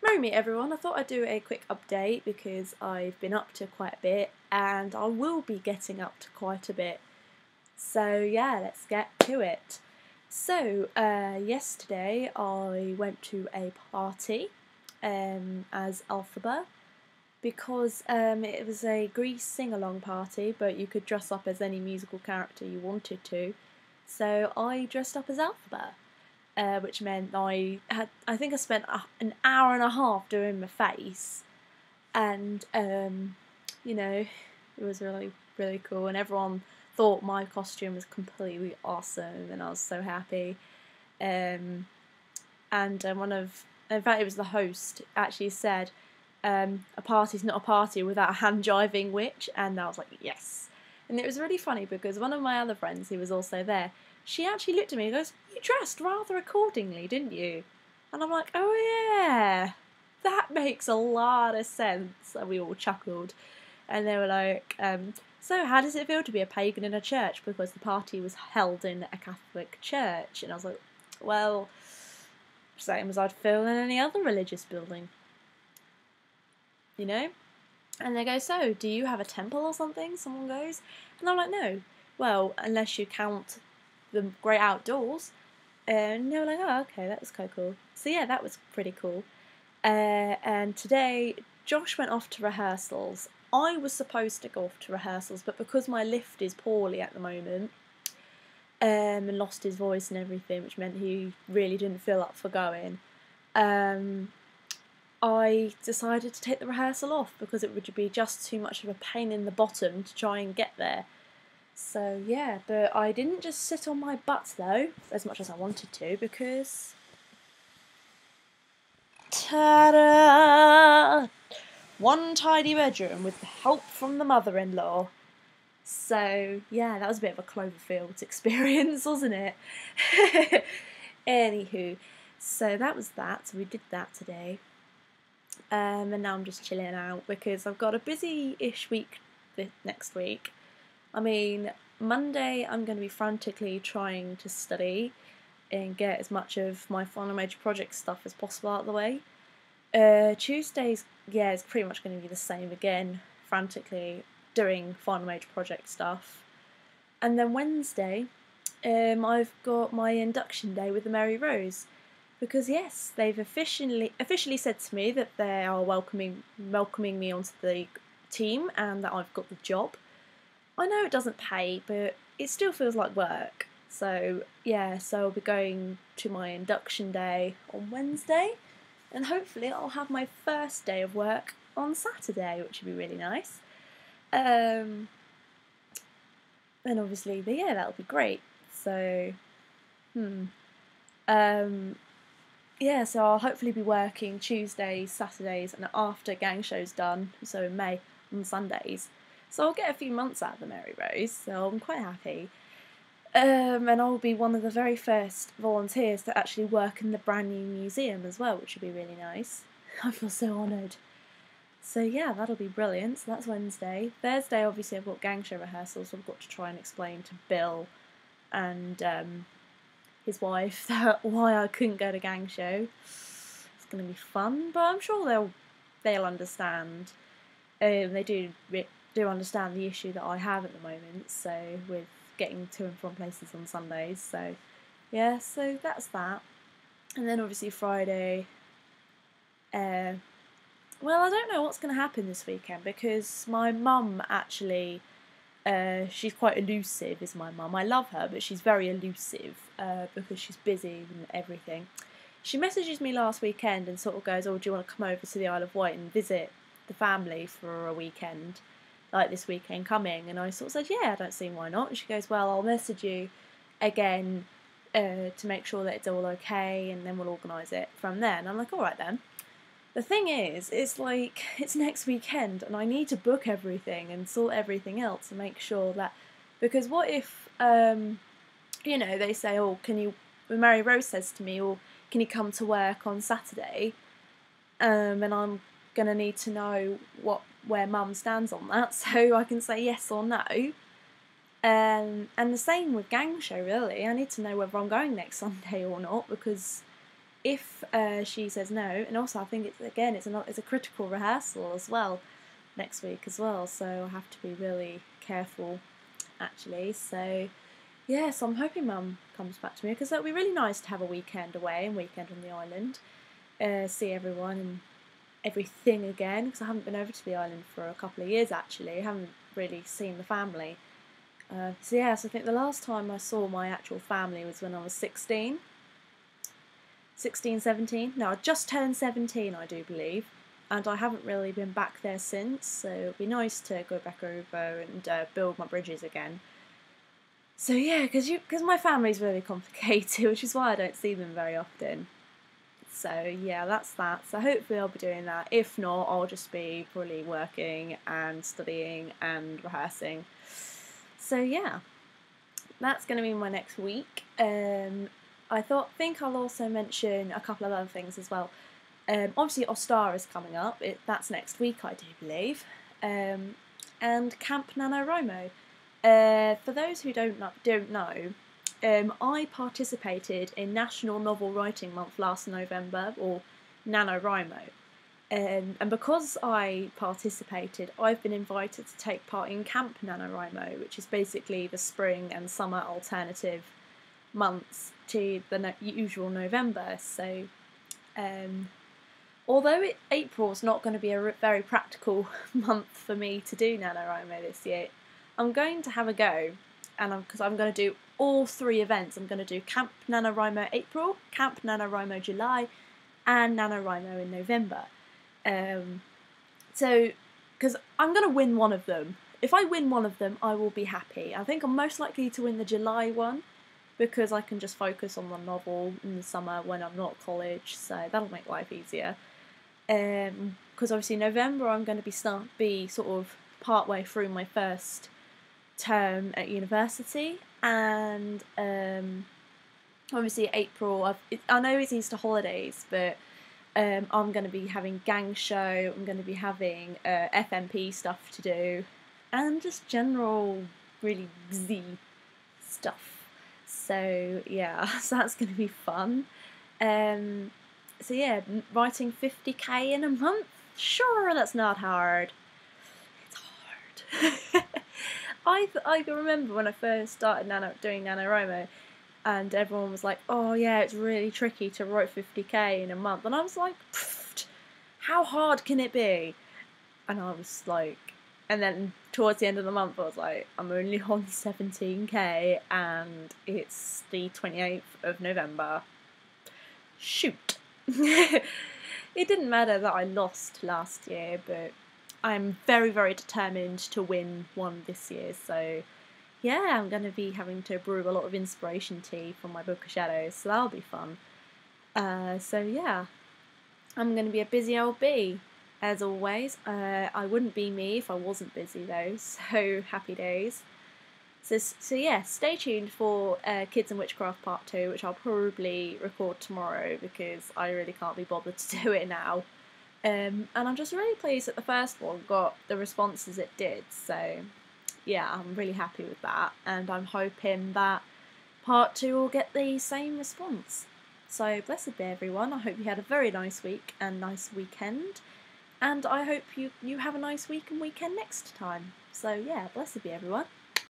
Merry meet everyone. I thought I'd do a quick update because I've been up to quite a bit and I will be getting up to quite a bit. So yeah, let's get to it. So yesterday I went to a party as Elphaba because it was a Grease sing-along party, but you could dress up as any musical character you wanted to. So I dressed up as Elphaba. Which meant I think I spent an hour and a half doing my face, and you know, it was really, really cool, and everyone thought my costume was completely awesome, and I was so happy. In fact, it was the host actually said, a party's not a party without a hand jiving witch, and I was like, yes. And it was really funny because one of my other friends who was also there, she actually looked at me and goes, "You dressed rather accordingly, didn't you?" And I'm like, "Oh yeah, that makes a lot of sense." And we all chuckled. And they were like, "So how does it feel to be a pagan in a church?" Because the party was held in a Catholic church. And I was like, well, same as I'd feel in any other religious building. You know? And they go, "So, do you have a temple or something?" Someone goes. And I'm like, "No. Well, unless you count the great outdoors." And they were like, "Oh, okay, that was quite cool." So yeah, that was pretty cool. And today, Josh went off to rehearsals. I was supposed to go off to rehearsals, but because my lift is poorly at the moment, and lost his voice and everything, which meant he really didn't feel up for going, I decided to take the rehearsal off because it would be just too much of a pain in the bottom to try and get there. So yeah, but I didn't just sit on my butt though, as much as I wanted to, because ta-da! One tidy bedroom with the help from the mother-in-law. So yeah, that was a bit of a Cloverfield experience, wasn't it? Anywho, so that was that. So we did that today. And now I'm just chilling out because I've got a busy-ish week next week. I mean, Monday I'm going to be frantically trying to study and get as much of my final major project stuff as possible out of the way. Tuesdays, yeah, it's pretty much going to be the same again, frantically doing final major project stuff. And then Wednesday, I've got my induction day with the Mary Rose. Because yes, they've officially said to me that they are welcoming me onto the team and that I've got the job. I know it doesn't pay, but it still feels like work. So yeah, so I'll be going to my induction day on Wednesday, and hopefully I'll have my first day of work on Saturday, which would be really nice. And obviously, yeah, that'll be great. So, yeah, so I'll hopefully be working Tuesdays, Saturdays, and after gang show's done, so in May, on Sundays. So I'll get a few months out of the Mary Rose, so I'm quite happy. And I'll be one of the very first volunteers to actually work in the brand new museum as well, which would be really nice. I feel so honoured. So yeah, that'll be brilliant. So that's Wednesday. Thursday, obviously, I've got gang show rehearsals, so I've got to try and explain to Bill and his wife why I couldn't go to gang show. It's going to be fun, but I'm sure they'll understand. They do understand the issue that I have at the moment, so with getting to and from places on Sundays. So yeah, so that's that. And then obviously Friday, well, I don't know what's going to happen this weekend because my mum actually, she's quite elusive, is my mum. I love her, but she's very elusive because she's busy and everything. She messages me last weekend and sort of goes, "Oh, do you want to come over to the Isle of Wight and visit the family for a weekend, like this weekend coming?" And I sort of said, "Yeah, I don't see why not." And she goes, "Well, I'll message you again to make sure that it's all okay, and then we'll organise it from there." And I'm like, "All right then." The thing is, it's like, it's next weekend and I need to book everything and sort everything else and make sure that, because what if, you know, they say, "Oh, Mary Rose says to me, "Oh, can you come to work on Saturday?" And I'm going to need to know where Mum stands on that so I can say yes or no. And the same with gang show, really. I need to know whether I'm going next Sunday or not because if she says no, and also I think it's a critical rehearsal as well next week as well, so I have to be really careful actually. So yeah, so I'm hoping Mum comes back to me, because that would be really nice to have a weekend away and weekend on the island, see everyone and everything again, because I haven't been over to the island for a couple of years actually. I haven't really seen the family. So I think the last time I saw my actual family was when I was 16, 17. No, I just turned 17, I do believe, and I haven't really been back there since, so it'd be nice to go back over and build my bridges again. So yeah, because my family's really complicated, which is why I don't see them very often. So yeah, that's that. So hopefully I'll be doing that. If not, I'll just be probably working and studying and rehearsing. So yeah, that's going to be my next week. I think I'll also mention a couple of other things as well. Obviously Ostara is coming up. That's next week, I do believe. And Camp NaNoWriMo. For those who don't know, I participated in National Novel Writing Month last November, or NaNoWriMo. And because I participated, I've been invited to take part in Camp NaNoWriMo, which is basically the spring and summer alternative months to the usual November. So although April's not going to be a very practical month for me to do NaNoWriMo this year, I'm going to have a go, and because I'm going to do all 3 events. I'm going to do Camp NaNoWriMo April, Camp NaNoWriMo July, and NaNoWriMo in November. So, because I'm going to win one of them. If I win one of them, I will be happy. I think I'm most likely to win the July one, because I can just focus on the novel in the summer when I'm not at college, so that'll make life easier. Because obviously November I'm going to be sort of partway through my first term at university, and obviously April, I know it's Easter holidays, but I'm going to be having gang show, I'm going to be having FMP stuff to do, and just general really busy stuff. So yeah, so that's going to be fun. So yeah, writing 50k in a month? Sure, that's not hard. It's hard. I can remember when I first started doing NaNoWriMo, and everyone was like, oh yeah, it's really tricky to write 50k in a month. And I was like, how hard can it be? And I was like, and then towards the end of the month I was like, I'm only on 17k and it's the 28th of November. Shoot. It didn't matter that I lost last year, but I'm very, very determined to win one this year, so yeah, I'm going to be having to brew a lot of inspiration tea for my Book of Shadows, so that'll be fun. So yeah, I'm going to be a busy old bee, as always. I wouldn't be me if I wasn't busy though, so happy days. So yeah, stay tuned for Kids and Witchcraft Part 2, which I'll probably record tomorrow because I really can't be bothered to do it now. And I'm just really pleased that the first one got the responses it did, so yeah, I'm really happy with that, and I'm hoping that Part 2 will get the same response. So blessed be everyone, I hope you had a very nice week and nice weekend, and I hope you have a nice week and weekend next time. So yeah, blessed be everyone.